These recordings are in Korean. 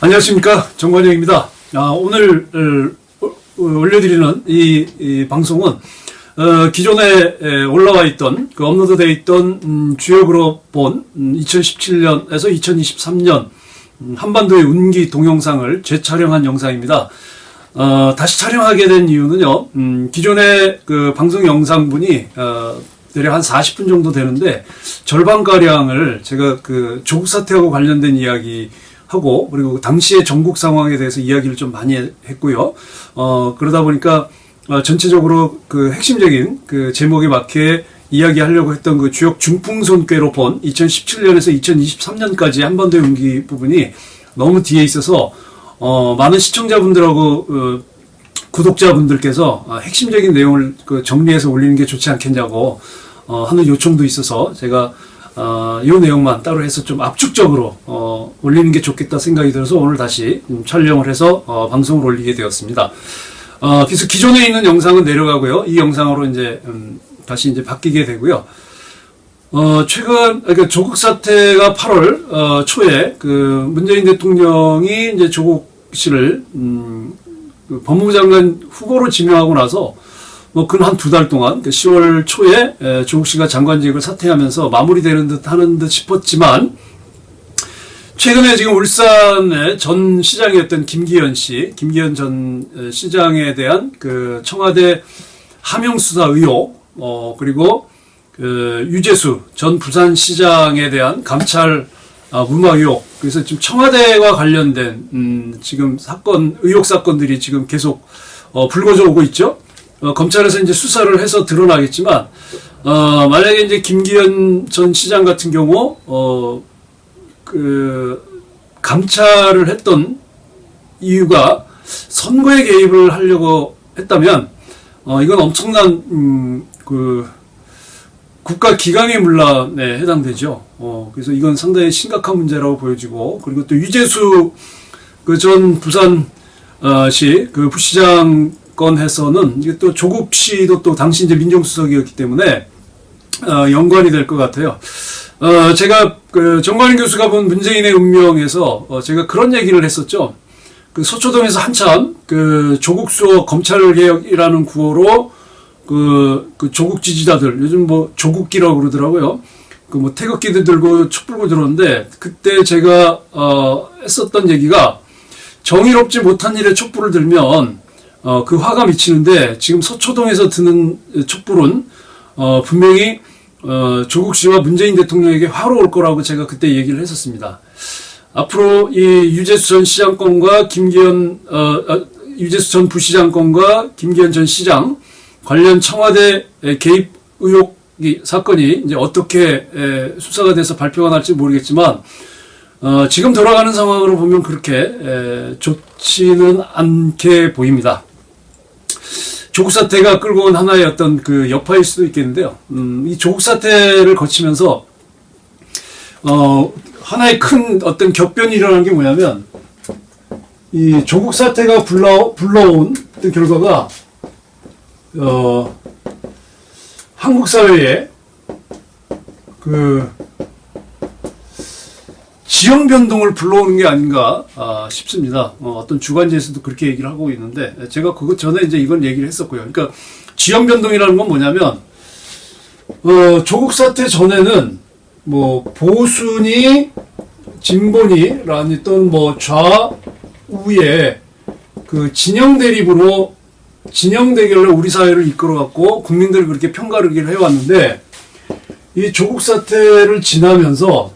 안녕하십니까, 정관영입니다. 오늘 올려드리는 이 방송은 기존에 올라와 있던 업로드되어 있던 주역으로 본 2017년에서 2023년 한반도의 운기 동영상을 재촬영한 영상입니다. 다시 촬영하게 된 이유는요, 기존의 그 방송 영상분이 대략 한 40분 정도 되는데 절반가량을 제가 그 조국 사태하고 관련된 이야기 하고, 그리고 당시의 전국 상황에 대해서 이야기를 좀 많이 했고요. 그러다 보니까 전체적으로 그 핵심적인 그 제목에 맞게 이야기하려고 했던 그 주역 중풍손괴로 본 2017년에서 2023년까지 한반도의 운기 부분이 너무 뒤에 있어서 많은 시청자분들하고 구독자분들께서 핵심적인 내용을 정리해서 올리는 게 좋지 않겠냐고 하는 요청도 있어서 제가 이 내용만 따로 해서 좀 압축적으로 올리는 게 좋겠다 생각이 들어서 오늘 다시 촬영을 해서 방송을 올리게 되었습니다. 그래서 기존에 있는 영상은 내려가고요. 이 영상으로 이제 다시 이제 바뀌게 되고요. 그러니까 조국 사태가 8월 초에 그 문재인 대통령이 이제 조국 씨를 그 법무부 장관 후보로 지명하고 나서 뭐 근 한 2달 동안 10월 초에 조국 씨가 장관직을 사퇴하면서 마무리되는 듯 하는 듯 싶었지만, 최근에 지금 울산의 전 시장이었던 김기현 전 시장에 대한 그 청와대 하명수사 의혹, 그리고 그 유재수 전 부산시장에 대한 감찰 무마 의혹, 그래서 지금 청와대와 관련된 지금 의혹 사건들이 지금 계속 불거져 오고 있죠. 검찰에서 이제 수사를 해서 드러나겠지만, 만약에 이제 김기현 전 시장 같은 경우, 감찰을 했던 이유가 선거에 개입을 하려고 했다면, 이건 엄청난, 국가 기강의 문란에 해당되죠. 그래서 이건 상당히 심각한 문제라고 보여지고, 그리고 또 유재수 전 부산시 부시장 건해서는 이게 또 조국 씨도 또 당시 이제 민정수석이었기 때문에 연관이 될 것 같아요. 제가 정관영 교수가 본 문재인의 운명에서 제가 그런 얘기를 했었죠. 그 서초동에서 한참 조국 수호 검찰개혁이라는 구호로 그 조국 지지자들, 요즘 뭐 조국기라고 그러더라고요. 뭐 태극기도 들고 촛불 들고 들었는데, 그때 제가 했었던 얘기가, 정의롭지 못한 일에 촛불을 들면 그 화가 미치는데, 지금 서초동에서 드는 촛불은 분명히 조국 씨와 문재인 대통령에게 화로 올 거라고 제가 그때 얘기를 했었습니다. 앞으로 이 유재수 전 시장권과 유재수 전 부시장권과 김기현 전 시장 관련 청와대 개입 의혹 사건이 이제 어떻게 수사가 돼서 발표가 날지 모르겠지만, 지금 돌아가는 상황으로 보면 그렇게 좋지는 않게 보입니다. 조국 사태가 끌고 온 하나의 어떤 그 여파일 수도 있겠는데요. 이 조국 사태를 거치면서 하나의 큰 어떤 격변이 일어난 게 뭐냐면, 이 조국 사태가 불러온 어떤 결과가 한국 사회에 지형 변동을 불러오는 게 아닌가 싶습니다. 어떤 주간지에서도 그렇게 얘기를 하고 있는데, 제가 그것 전에 이제 이건 얘기를 했었고요. 그러니까 지형 변동이라는 건 뭐냐면, 조국 사태 전에는 뭐 보수니 진보니라는 또는 뭐 좌우의 그 진영 대립으로 진영 대결로 우리 사회를 이끌어갔고 국민들을 그렇게 편가르기를 해왔는데, 이 조국 사태를 지나면서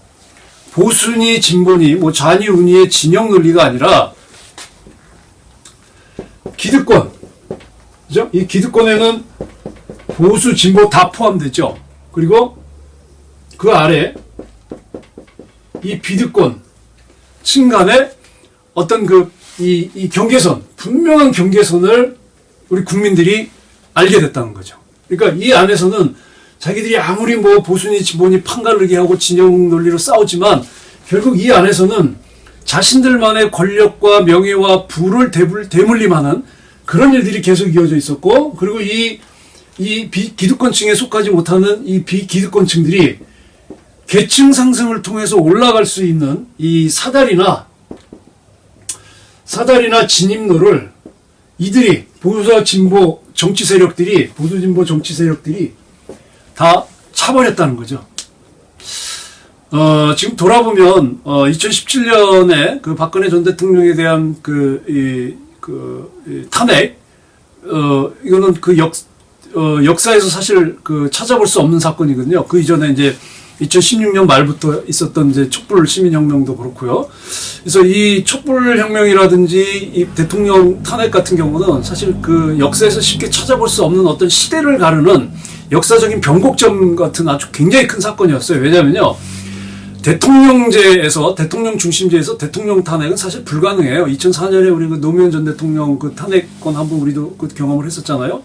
보수니 진보니 뭐 좌니 우니의 진영 논리가 아니라 기득권, 그죠? 이 기득권에는 보수 진보 다 포함되죠. 그리고 그 아래 이 비득권 층 간의 어떤 이 경계선, 분명한 경계선을 우리 국민들이 알게 됐다는 거죠. 그러니까 이 안에서는 자기들이 아무리 뭐 보수니 진보니 판가르기 하고 진영 논리로 싸우지만, 결국 이 안에서는 자신들만의 권력과 명예와 부를 대물림하는 그런 일들이 계속 이어져 있었고, 그리고 이 비기득권층에 속하지 못하는 이 비기득권층들이 계층 상승을 통해서 올라갈 수 있는 이 사다리나 사다리나 진입로를 이들이 보수와 진보 정치 세력들이 보수 진보 정치 세력들이 다 차버렸다는 거죠. 지금 돌아보면 2017년에 그 박근혜 전 대통령에 대한 탄핵 이거는 역사에서 사실 찾아볼 수 없는 사건이거든요. 그 이전에 이제 2016년 말부터 있었던 이제 촛불 시민혁명도 그렇고요. 그래서 이 촛불혁명이라든지 이 대통령 탄핵 같은 경우는 사실 그 역사에서 쉽게 찾아볼 수 없는 어떤 시대를 가르는 역사적인 변곡점 같은 아주 굉장히 큰 사건이었어요. 왜냐면요. 대통령제에서, 대통령 중심제에서 대통령 탄핵은 사실 불가능해요. 2004년에 우리 그 노무현 전 대통령 그 탄핵권 한번 우리도 그 경험을 했었잖아요.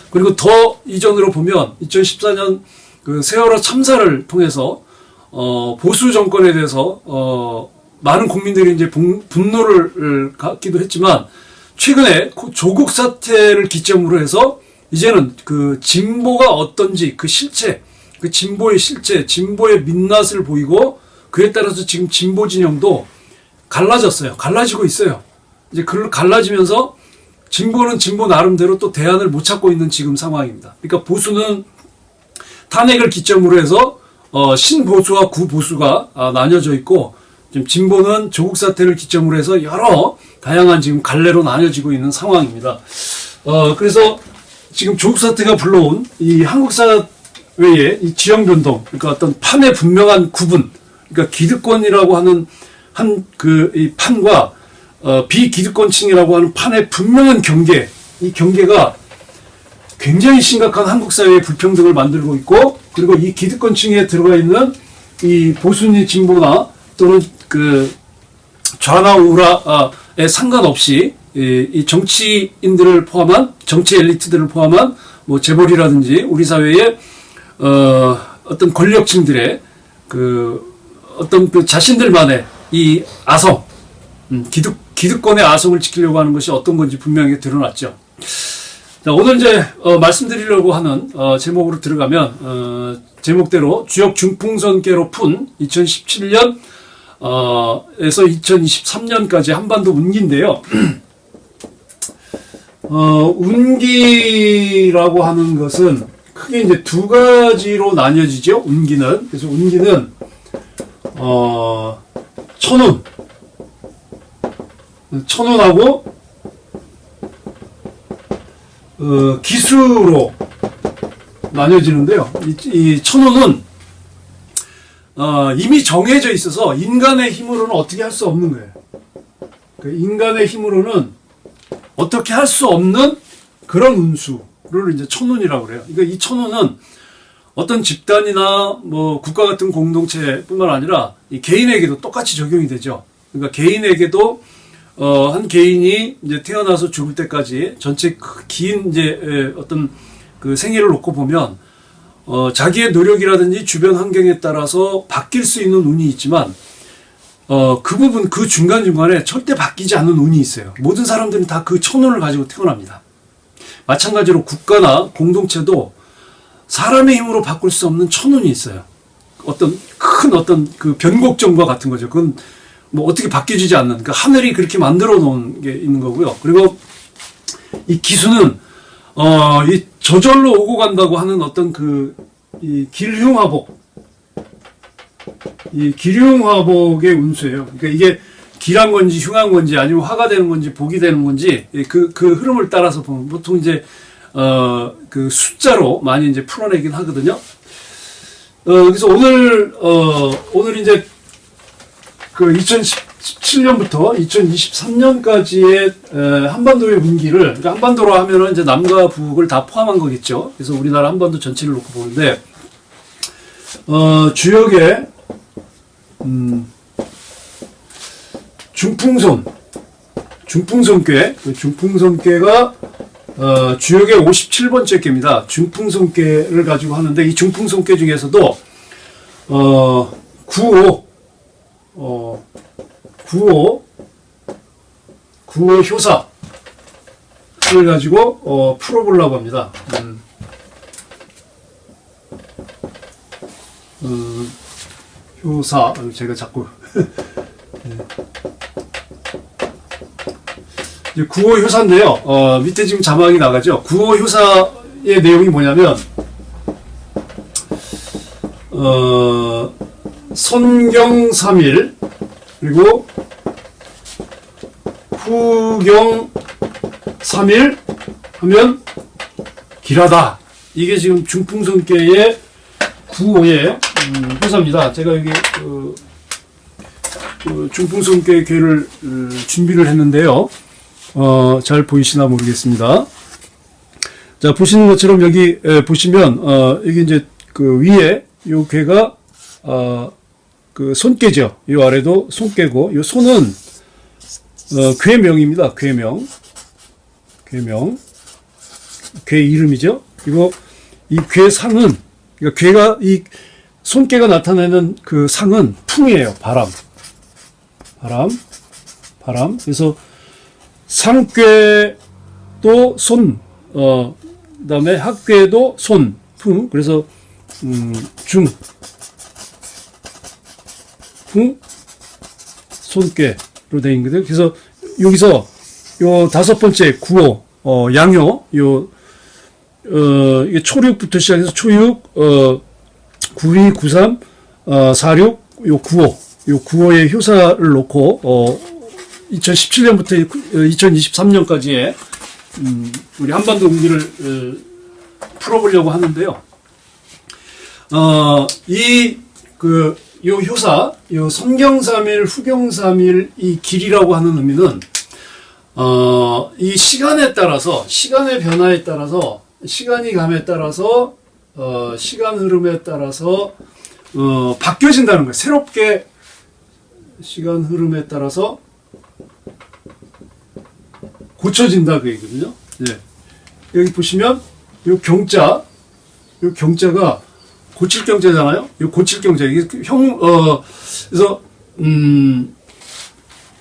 그리고 더 이전으로 보면 2014년 그 세월호 참사를 통해서 보수 정권에 대해서 많은 국민들이 이제 분노를 갖기도 했지만 최근에 조국 사태를 기점으로 해서 이제는 그 진보가 어떤지 그 실체, 그 진보의 실체, 진보의 민낯을 보이고 그에 따라서 지금 진보 진영도 갈라졌어요. 갈라지고 있어요. 이제 갈라지면서 진보는 진보 나름대로 또 대안을 못 찾고 있는 지금 상황입니다. 그러니까 보수는 탄핵을 기점으로 해서 신보수와 구보수가 나뉘어져 있고 지금 진보는 조국 사태를 기점으로 해서 여러 다양한 지금 갈래로 나뉘어지고 있는 상황입니다. 그래서 지금 조국 사태가 불러온 이 한국 사회의 이 지형 변동, 그러니까 어떤 판의 분명한 구분, 그러니까 기득권이라고 하는 이 판과 비기득권층이라고 하는 판의 분명한 경계, 이 경계가 굉장히 심각한 한국 사회의 불평등을 만들고 있고, 그리고 이 기득권층에 들어가 있는 이 보수니 진보나 또는 그 좌나 우라에 상관없이 이 정치인들을 포함한 정치 엘리트들을 포함한 뭐 재벌이라든지 우리 사회의 어떤 권력층들의 어떤 자신들만의 이 아성, 기득권의 아성을 지키려고 하는 것이 어떤 건지 분명히 드러났죠. 자, 오늘 이제 말씀드리려고 하는 제목으로 들어가면 제목대로 주역 중풍선계로 푼 2017년 에서 2023년까지 한반도 운기인데요. 운기라고 하는 것은 크게 이제 두 가지로 나뉘어지죠. 운기는. 그래서 운기는 천운하고 기수로 나뉘어지는데요. 이 천운은 이미 정해져 있어서 인간의 힘으로는 어떻게 할 수 없는 거예요. 그 인간의 힘으로는 어떻게 할 수 없는 그런 운수를 이제 천운이라고 그래요. 그러니까 이 천운은 어떤 집단이나 뭐 국가 같은 공동체뿐만 아니라 이 개인에게도 똑같이 적용이 되죠. 그러니까 개인에게도 한 개인이 이제 태어나서 죽을 때까지 전체 긴 이제 어떤 그 생애를 놓고 보면 자기의 노력이라든지 주변 환경에 따라서 바뀔 수 있는 운이 있지만 그 부분 그 중간중간에 절대 바뀌지 않는 운이 있어요. 모든 사람들은 다 그 천운을 가지고 태어납니다. 마찬가지로 국가나 공동체도 사람의 힘으로 바꿀 수 없는 천운이 있어요. 어떤 그 변곡점과 같은 거죠. 그건 뭐 어떻게 바뀌어지지 않는, 그러니까 하늘이 그렇게 만들어 놓은 게 있는 거고요. 그리고 이 기수는 이 저절로 오고 간다고 하는 어떤 이 길흉화복, 이 길흉화복의 운수예요. 그러니까 이게 길한 건지 흉한 건지 아니면 화가 되는 건지 복이 되는 건지 그 흐름을 따라서 보면 보통 이제 그 숫자로 많이 이제 풀어내긴 하거든요. 그래서 오늘 이제 그 2017년부터 2023년까지의 한반도의 운기를, 그러니까 한반도로 하면은 이제 남과 북을 다 포함한 거겠죠. 그래서 우리나라 한반도 전체를 놓고 보는데, 주역의, 중풍선괴, 중풍선괴가, 주역의 57번째 꾀입니다. 중풍선괴를 가지고 하는데, 이 중풍선괴 중에서도, 구호 효사를 가지고 풀어보려고 합니다. 효사, 제가 자꾸 이제 구호 효사인데요. 밑에 지금 자막이 나가죠. 구호 효사의 내용이 뭐냐면, 선경삼일, 그리고 후경삼일 하면 길하다. 이게 지금 중풍성계의 구호의 효사입니다. 제가 여기 중풍성계의 괴를 준비를 했는데요. 잘 보이시나 모르겠습니다. 자, 보시는 것처럼 여기 보시면 여기 이제 그 위에 요 괴가 그 손괴죠. 요 아래도 손괴고, 요 손은 괴명입니다. 괴명, 괴 이름이죠. 그리고 이 괴상은, 그러니까 괴가 이 손괴가 나타내는 그 상은 풍이에요. 바람. 그래서 상괴도 손, 그다음에 학괴도 손, 풍. 그래서 풍, 손괴로 되어 있거든요. 그래서 여기서 요 다섯 번째 구호, 양요, 이게 초육부터 시작해서 초육, 구이, 구삼, 사육, 요 구호의 효사를 놓고 2017년부터 2023년까지의 우리 한반도 경기를 풀어보려고 하는데요. 요 효사, 요 선경삼일, 후경삼일 이 길이라고 하는 의미는 이 시간에 따라서, 시간의 변화에 따라서, 시간이 감에 따라서, 시간 흐름에 따라서 바뀌어진다는 거예요. 새롭게 시간 흐름에 따라서 고쳐진다 그 얘기거든요. 네. 여기 보시면 요 경자가 고칠 경자잖아요. 요 고칠 경자. 이게 그래서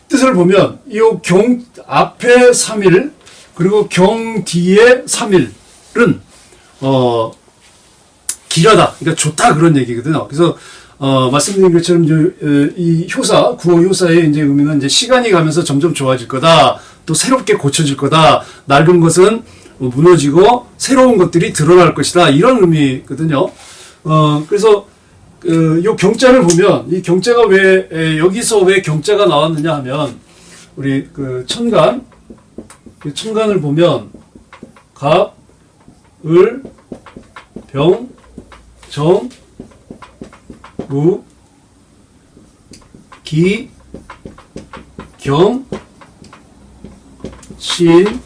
뜻을 보면 요 경 앞에 3일 그리고 경 뒤에 3일은 길하다. 그러니까 좋다 그런 얘기거든요. 그래서 말씀드린 것처럼 이 효사, 구호 효사의 이제 의미는 이제 시간이 가면서 점점 좋아질 거다. 또 새롭게 고쳐질 거다. 낡은 것은 무너지고 새로운 것들이 드러날 것이다. 이런 의미거든요. 그래서 요 경자를 보면 이 경자가 여기서 왜 경자가 나왔느냐 하면 우리 그 천간을 보면 갑, 을, 병, 정, 무, 기, 경, 신,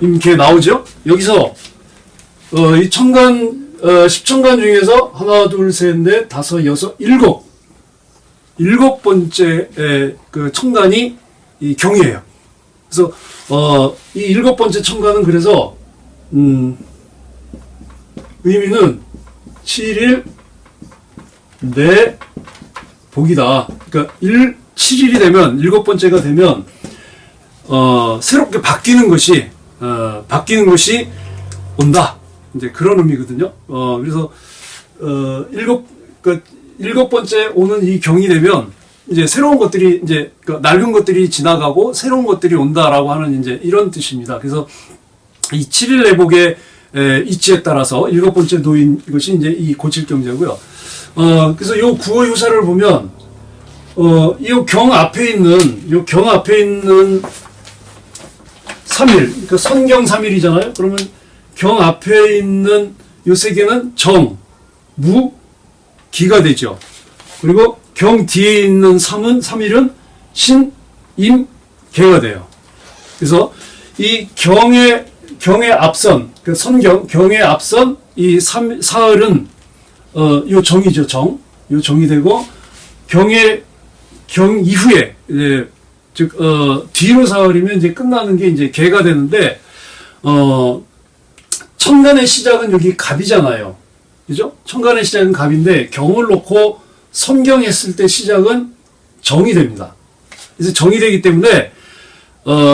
임계 나오죠? 여기서 이 천간 10천간 중에서 하나, 둘, 셋, 넷, 다섯, 여섯, 일곱 번째 그 천간이 이 경이에요. 그래서 이 일곱 번째 천간은 그래서 의미는 7일 내 복이다. 그러니까 7일이 되면 일곱 번째가 되면 새롭게 바뀌는 것이 온다. 이제 그런 의미거든요. 그래서 일곱 번째 오는 이 경이 되면 이제 새로운 것들이 이제 낡은 것들이 지나가고 새로운 것들이 온다라고 하는 이제 이런 뜻입니다. 그래서 이 7일 내복의 이치에 따라서 일곱 번째 놓인 것이 이제 이 고칠 경자고요. 그래서 요 구호 효사를 보면 이 경 앞에 있는 3일, 그러니까 선경 3일이잖아요. 그러면 경 앞에 있는 요 세 개는 정, 무, 기가 되죠. 그리고 경 뒤에 있는 3일은 신, 임, 개가 돼요. 그래서 이 경의 앞선, 그 경의 앞선 이 사흘은 요 정이죠. 요 정이 되고 경 이후에 즉 뒤로 사흘이면 이제 끝나는 게 이제 개가 되는데 천간의 시작은 여기 갑이잖아요. 그죠? 천간의 시작은 갑인데 경을 놓고 선경했을 때 시작은 정이 됩니다. 그래서 정이 되기 때문에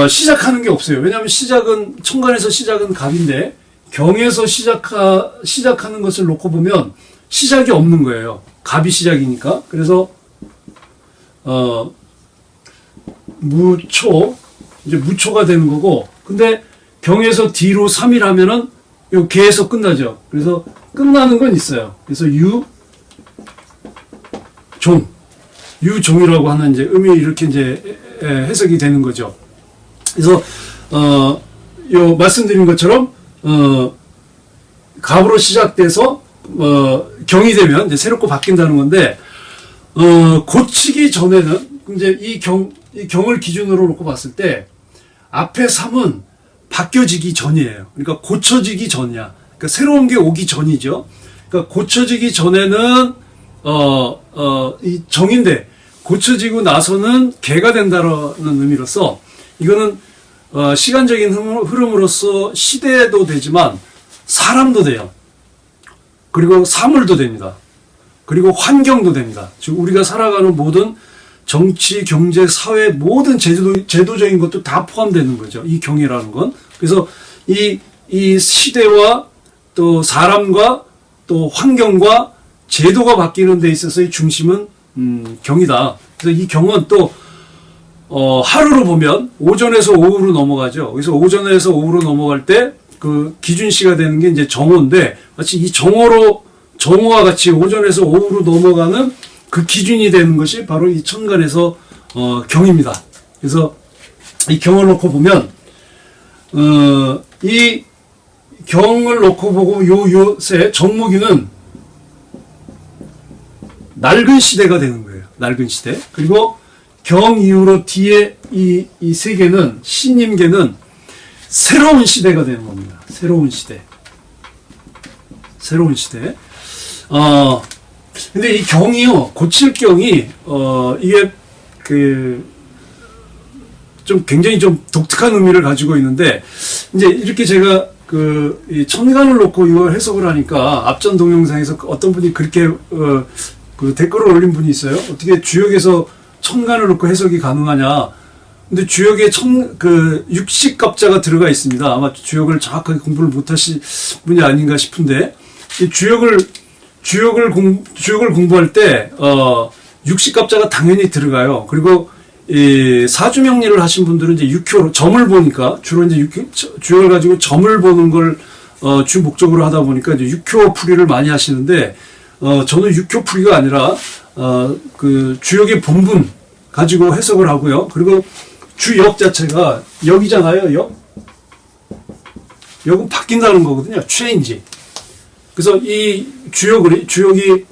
시작하는 게 없어요. 왜냐하면 천간에서 시작은 갑인데 경에서 시작하는 것을 놓고 보면 시작이 없는 거예요. 갑이 시작이니까. 그래서 무초, 이제 무초가 되는 거고, 근데 경에서 뒤로 3일 하면은 요 개에서 끝나죠. 그래서 끝나는 건 있어요. 그래서 유종이라고 하는 이제 의미 이렇게 이제 해석이 되는 거죠. 그래서 요 말씀드린 것처럼 갑으로 시작돼서 경이 되면 이제 새롭고 바뀐다는 건데 고치기 전에는 이제 이 경을 기준으로 놓고 봤을 때 앞에 3은 바뀌어지기 전이에요. 그러니까 고쳐지기 전이야. 그러니까 새로운 게 오기 전이죠. 그러니까 고쳐지기 전에는 이 정인데 고쳐지고 나서는 개가 된다는 의미로서 이거는 시간적인 흐름으로서 시대도 되지만 사람도 돼요. 그리고 사물도 됩니다. 그리고 환경도 됩니다. 즉 우리가 살아가는 모든 정치, 경제, 사회 모든 제도적인 것도 다 포함되는 거죠. 이 경이라는 건. 그래서 이 시대와 또 사람과 또 환경과 제도가 바뀌는 데 있어서의 중심은 경이다. 그래서 이 경은 또 하루로 보면 오전에서 오후로 넘어가죠. 그래서 오전에서 오후로 넘어갈 때 그 기준시가 되는 게 이제 정오인데 마치 이 정오와 같이 오전에서 오후로 넘어가는 그 기준이 되는 것이 바로 이 천간에서 경입니다. 그래서 이 경을 놓고 보면 이 경을 놓고 보고 요새 정무기는 낡은 시대가 되는 거예요. 낡은 시대. 그리고 경 이후로 뒤에 이 세 개는 신임계는 새로운 시대가 되는 겁니다. 새로운 시대. 새로운 시대. 근데 이 경이요, 고칠 경이, 이게, 좀 굉장히 좀 독특한 의미를 가지고 있는데, 이제 이렇게 제가 이 천간을 놓고 이걸 해석을 하니까, 앞전 동영상에서 어떤 분이 그렇게, 그 댓글을 올린 분이 있어요. 어떻게 주역에서 천간을 놓고 해석이 가능하냐. 근데 주역에 육식갑자가 들어가 있습니다. 아마 주역을 정확하게 공부를 못하신 분이 아닌가 싶은데, 이 주역을 공부할 때, 육식갑자가 당연히 들어가요. 그리고, 이 사주명리를 하신 분들은 이제 육효로, 점을 보니까, 주로 이제 주역을 가지고 점을 보는 걸, 주 목적으로 하다 보니까 이제 육효풀이를 많이 하시는데, 저는 육효풀이가 아니라, 그 주역의 본분 가지고 해석을 하고요. 그리고 주역 자체가 역이잖아요, 역. 역은 바뀐다는 거거든요. change. 그래서 이 주역이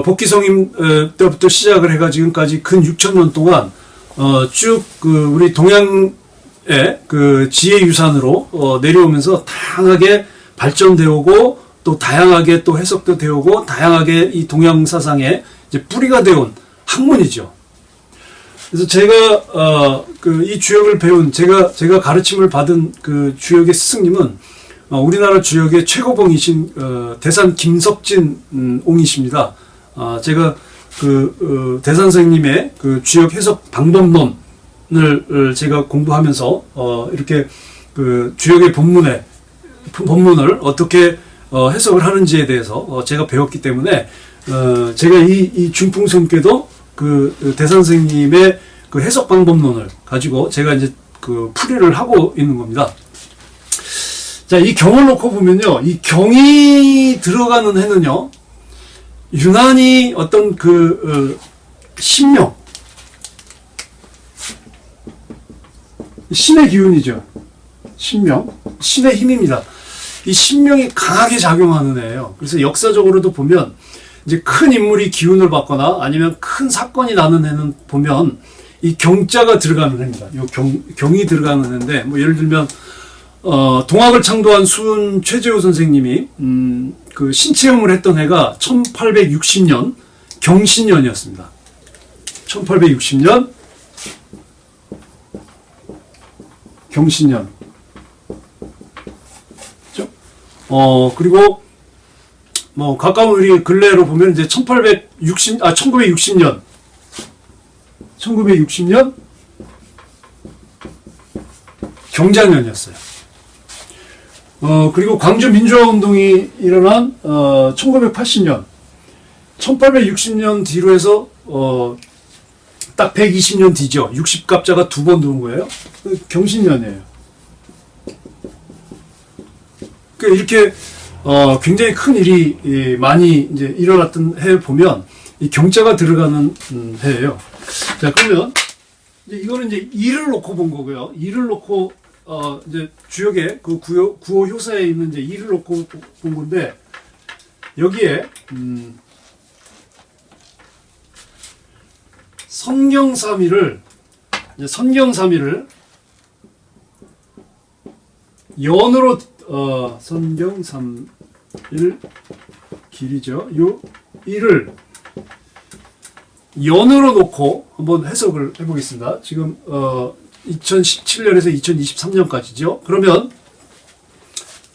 복귀성임 때부터 시작을 해가 지금까지 근 6,000년 동안 쭉 우리 동양의 그 지혜 유산으로 내려오면서 다양하게 발전되어 오고 또 다양하게 또 해석도 되어 오고 다양하게 이 동양 사상에 이제 뿌리가 되어온 학문이죠. 그래서 제가 이 주역을 배운 제가 가르침을 받은 그 주역의 스승님은 우리나라 주역의 최고봉이신 대산 김석진 옹이십니다. 제가 대산 선생님의 그 주역 해석 방법론을 제가 공부하면서 이렇게 그 주역의 본문을 어떻게 해석을 하는지에 대해서 제가 배웠기 때문에 제가 이 중풍성께도 그 대산 선생님의 그 해석 방법론을 가지고 제가 이제 그 풀이를 하고 있는 겁니다. 자, 이 경을 놓고 보면요, 이 경이 들어가는 해는요, 유난히 어떤 신명, 신의 기운이죠. 신명, 신의 힘입니다. 이 신명이 강하게 작용하는 해예요. 그래서 역사적으로도 보면 이제 큰 인물이 기운을 받거나 아니면 큰 사건이 나는 해는 보면 이 경자가 들어가는 해입니다. 요 경이 들어가는 해인데, 뭐 예를 들면 동학을 창조한 수은 최재호 선생님이 그 신체험을 했던 해가 1860년 경신년이었습니다. 1860년 경신년. 그렇죠? 그리고 뭐 가까운 우리 근래로 보면 이제 1960년 경자년이었어요. 그리고 광주 민주화 운동이 일어난 1980년 1860년 뒤로 해서 딱 120년 뒤죠. 60갑자가 2번 들어온 거예요. 경신년이에요. 이렇게 굉장히 큰 일이 많이 이제 일어났던 해 보면 이 경자가 들어가는 해예요. 자, 그러면 이제 이거는 이제 일을 놓고 본 거고요. 일을 놓고 이제 주역의 그 구호 효사에 있는 이제 일을 놓고 본 건데, 여기에 선경삼일을 연으로 선경삼일 길이죠. 요 일을 연으로 놓고 한번 해석을 해보겠습니다. 지금 2017년에서 2023년까지죠. 그러면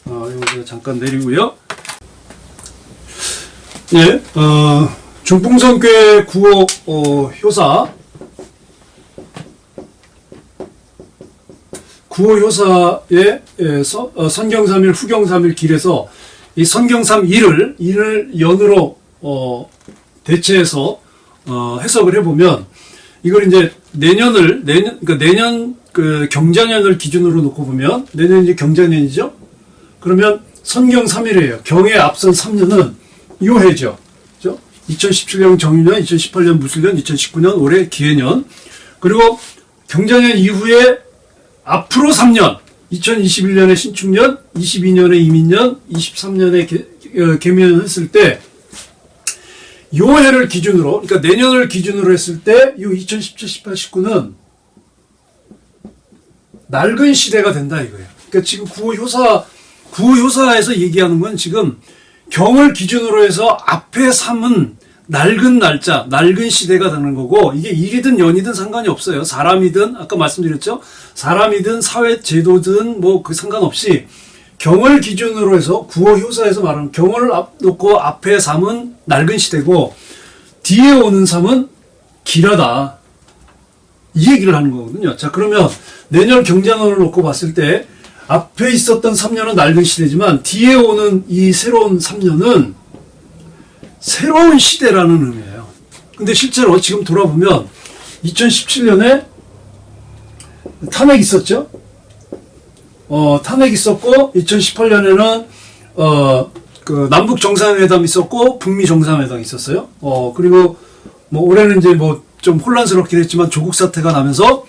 이거 잠깐 내리고요. 예, 중풍선교회 구호 효사의 선경삼일 후경삼일 길에서 이 선경삼일을 연으로 대체해서 해석을 해보면, 이걸 이제 내년 그 경자년을 기준으로 놓고 보면, 내년이 이제 경자년이죠. 그러면 선경3일이에요. 경에 앞선 3년은 요 해죠. 그죠? 2017년 정유년, 2018년 무술년, 2019년 올해 기해년. 그리고 경자년 이후에 앞으로 3년, 2021년에 신축년, 22년에 이민년, 23년에 개묘년 했을 때, 요 해를 기준으로, 그러니까 내년을 기준으로 했을 때, 요 2017, 18, 19는 낡은 시대가 된다 이거예요. 그러니까 지금 구호효사에서 얘기하는 건 지금 경을 기준으로 해서 앞에 3은 낡은 날짜, 낡은 시대가 되는 거고, 이게 일이든 연이든 상관이 없어요. 사람이든, 아까 말씀드렸죠? 사람이든 사회 제도든 뭐 그 상관없이 경을 기준으로 해서 구호효사에서 말하는 경을 놓고 앞에 3은 낡은 시대고 뒤에 오는 3은 길하다. 이 얘기를 하는 거거든요. 자, 그러면 내년 경자년을 놓고 봤을 때 앞에 있었던 3년은 낡은 시대지만 뒤에 오는 이 새로운 3년은 새로운 시대라는 의미예요. 근데 실제로 지금 돌아보면 2017년에 탄핵 있었죠? 탄핵 있었고, 2018년에는 그 남북 정상회담 있었고, 북미 정상회담 있었어요. 그리고 뭐 올해는 이제 뭐 좀 혼란스럽긴 했지만 조국 사태가 나면서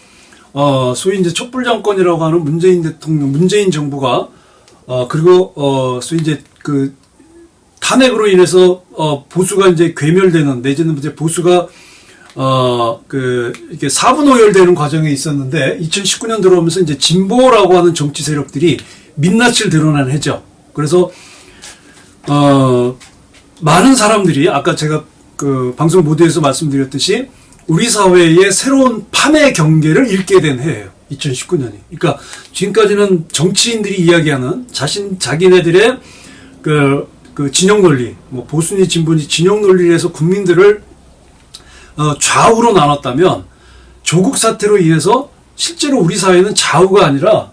소위 이제 촛불 정권이라고 하는 문재인 정부가 그리고 소위 이제 그 탄핵으로 인해서 보수가 이제 괴멸되는, 내지는 이제 보수가 이렇게 사분오열되는 과정에 있었는데, 2019년 들어오면서 이제 진보라고 하는 정치 세력들이 민낯을 드러난 해죠. 그래서 많은 사람들이 아까 제가 그 방송 모두에서 말씀드렸듯이 우리 사회의 새로운 판의 경계를 읽게 된 해예요. 2019년이. 그러니까 지금까지는 정치인들이 이야기하는 자기네들의 그 진영 논리, 뭐 보수니 진보니 진영 논리를 해서 국민들을 좌우로 나눴다면, 조국 사태로 인해서 실제로 우리 사회는 좌우가 아니라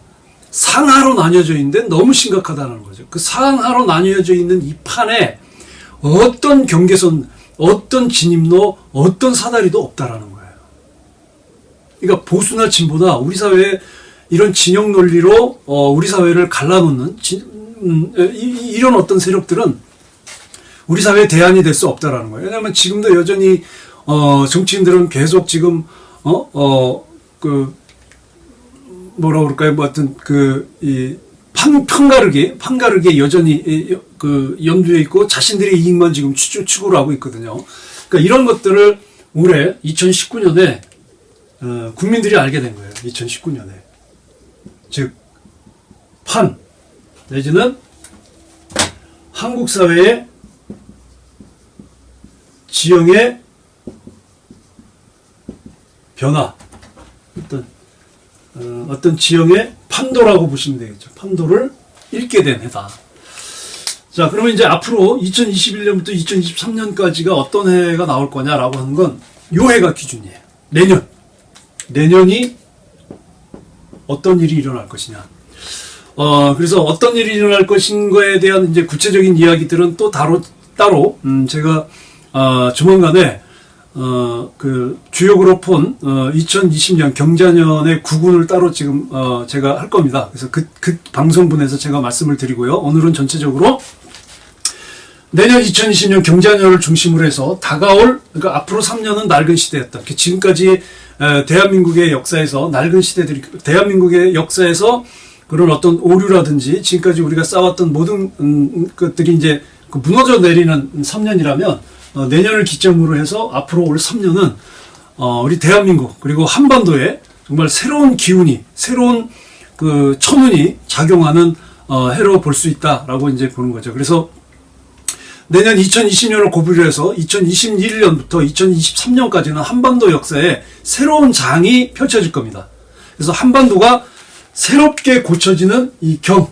상하로 나뉘어져 있는데 너무 심각하다는 거죠. 그 상하로 나뉘어져 있는 이 판에 어떤 경계선, 어떤 진입로, 어떤 사다리도 없다라는 거예요. 그러니까 보수나 진보나 우리 사회에 이런 진영 논리로 우리 사회를 갈라놓는 이런 어떤 세력들은 우리 사회의 대안이 될 수 없다라는 거예요. 왜냐하면 지금도 여전히 정치인들은 계속 지금 뭐라 그럴까요? 뭐 하여튼 이 판가르기 여전히 그 염두에 있고 자신들의 이익만 지금 추구를 하고 있거든요. 그러니까 이런 것들을 올해 2019년에 국민들이 알게 된 거예요. 2019년에. 즉 판 내지는 한국 사회의 지형의 변화, 어떤 지형의 판도라고 보시면 되겠죠. 판도를 읽게 된 해다. 자, 그러면 이제 앞으로 2021년부터 2023년까지가 어떤 해가 나올 거냐라고 하는 건 요 해가 기준이에요. 내년이 어떤 일이 일어날 것이냐. 그래서 어떤 일이 일어날 것인가에 대한 이제 구체적인 이야기들은 또 따로 제가 조만간에 그 주역으로 본 2020년 경자년의 구군을 따로 지금 제가 할 겁니다. 그래서 그 방송분에서 제가 말씀을 드리고요. 오늘은 전체적으로 내년 2020년 경자년을 중심으로 해서 다가올, 그러니까 앞으로 3년은 낡은 시대였다. 지금까지 대한민국의 역사에서 낡은 시대들이, 대한민국의 역사에서 그런 어떤 오류라든지 지금까지 우리가 쌓았던 모든 것들이 이제 무너져 내리는 3년이라면 내년을 기점으로 해서 앞으로 올 3년은 우리 대한민국 그리고 한반도에 정말 새로운 기운이, 새로운 그 천운이 작용하는 해로 볼 수 있다라고 이제 보는 거죠. 그래서 내년 2020년을 고비로 해서 2021년부터 2023년까지는 한반도 역사에 새로운 장이 펼쳐질 겁니다. 그래서 한반도가 새롭게 고쳐지는 이 경은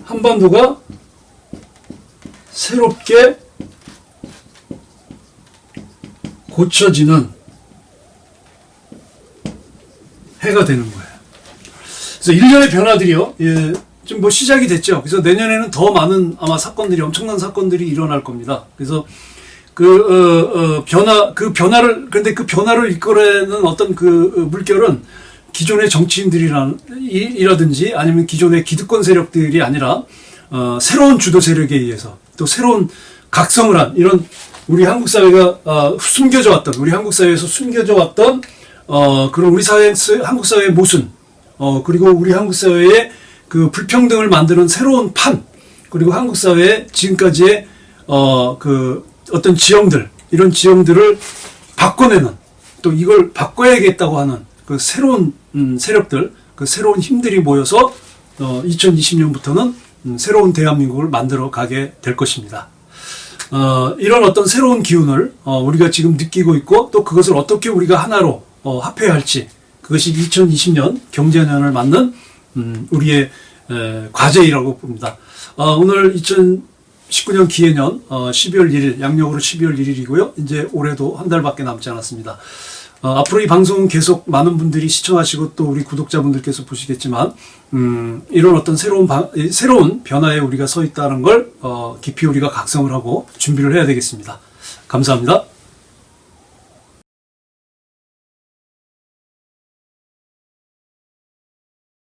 한반도가 새롭게 고쳐지는 해가 되는 거예요. 그래서 일련의 변화들이요, 좀 뭐 시작이 됐죠. 그래서 내년에는 더 많은 아마 사건들이, 엄청난 사건들이 일어날 겁니다. 그래서 그 변화를 이끌어내는 어떤 그 물결은 기존의 정치인들이라든지 아니면 기존의 기득권 세력들이 아니라 새로운 주도 세력에 의해서 또 새로운 각성을 한 이런 우리 한국 사회가 우리 한국 사회에서 숨겨져 왔던 그런 우리 한국 사회의 모순, 그리고 우리 한국 사회의 그 불평등을 만드는 새로운 판, 그리고 한국 사회의 지금까지의 그 어떤 지형들, 이런 지형들을 바꿔내는, 또 이걸 바꿔야겠다고 하는 그 새로운 세력들, 그 새로운 힘들이 모여서 2020년부터는 새로운 대한민국을 만들어 가게 될 것입니다. 이런 어떤 새로운 기운을 우리가 지금 느끼고 있고, 또 그것을 어떻게 우리가 하나로 합해야 할지, 그것이 2020년 경제년을 맞는 우리의 과제이라고 봅니다. 오늘 2019년 기해년 12월 1일, 양력으로 12월 1일이고요. 이제 올해도 한 달밖에 남지 않았습니다. 앞으로 이 방송은 계속 많은 분들이 시청하시고 또 우리 구독자분들께서 보시겠지만 이런 어떤 새로운 변화에 우리가 서 있다는 걸 깊이 우리가 각성을 하고 준비를 해야 되겠습니다. 감사합니다.